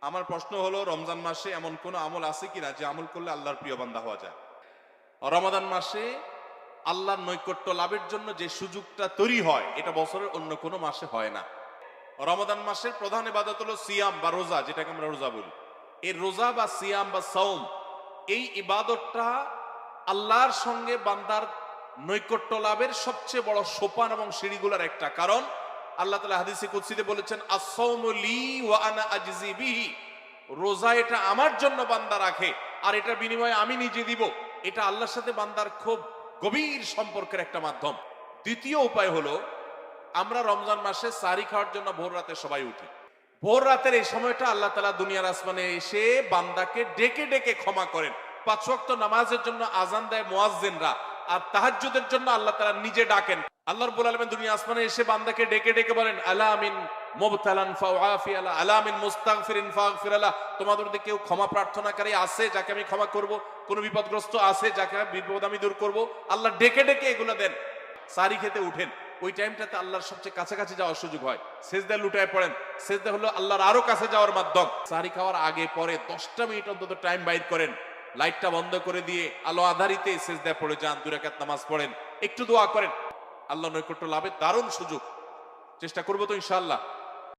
আমার প্রশ্ন হলো, রমজান মাসে এমন কোন আমল আছে কিনা যে আমল করলে আল্লাহর প্রিয় বান্দা হওয়া যায়? রমাদান মাসে আল্লাহর নৈকট্য লাভের জন্য যে সুযোগটা তৈরি হয়, এটা বছরের অন্য কোনো মাসে হয় না। রমাদান মাসের প্রধান ইবাদত হলো সিয়াম বা রোজা, যেটাকে আমরা রোজা বলি। এই রোজা বা সিয়াম বা সাওম, এই ইবাদতটা আল্লাহর সঙ্গে বান্দার নৈকট্য লাভের সবচেয়ে বড় সোপান এবং সিঁড়িগুলোর একটা। কারণ আল্লাহ তাআলা হাদিসে কুদসিতে বলেছেন, আস-সাওমু লি ওয়া আনা আজজি বিহি। রোজা এটা আমার জন্য বান্দা রাখে, আর এটার বিনিময়ে আমি নিজে দিব। এটা আল্লাহর সাথে বান্দার খুব গভীর সম্পর্কের একটা মাধ্যম। দ্বিতীয় উপায় হলো, আমরা রমজান মাসে সাহরি খাওয়ার জন্য ভোর রাতে সবাই উঠি। ভোর রাতের এই সময়টা আল্লাহ তাআলা দুনিয়ার আসমানে এসে বান্দাকে ডেকে ডেকে ক্ষমা করেন। 5 ওয়াক্ত নামাজের জন্য আজান দেয় মুয়াজ্জিনরা, আর তাহাজ্জুদের জন্য আল্লাহ তাআলা নিজে ডাকেন। আল্লাহ রাব্বুল আলামিন দুনিয়া আসমানে এসে বান্দাকে ডেকে ডেকে বলেন, আলা মিন মুবতালান ফাউআফি আলা, আলা মিন মুস্তাগফিরিন ফাগফির আলা। তোমাদের মধ্যে কেউ ক্ষমা প্রার্থনাকারী আছে যাকে আমি ক্ষমা করব? কোন বিপদগ্রস্ত আছে যাকে বিপদ আমি দূর করব? আল্লাহ ডেকে ডেকে এগুলো দেন। সাহরি খেতে উঠেন, ওই টাইমটাতে আল্লাহর সবচেয়ে কাছাকাছি যাওয়ার সুযোগ হয়। সেজদায় লুটায় পড়েন। সেজদা হলো আল্লাহর আরো কাছে যাওয়ার মাধ্যম। সাহরি খাওয়ার আগে পরে 10টা মিনিট অন্তত টাইম বাইর করেন, লাইটটা বন্ধ করে দিয়ে আলো আধারিতে সেজদায় পড়ে যান, 2 রাকাত নামাজ পড়েন, একটু দোয়া করেন। আল্লাহ নৈকট্য লাভের দারুণ সুযোগ। চেষ্টা করবো তো ইনশাআল্লাহ।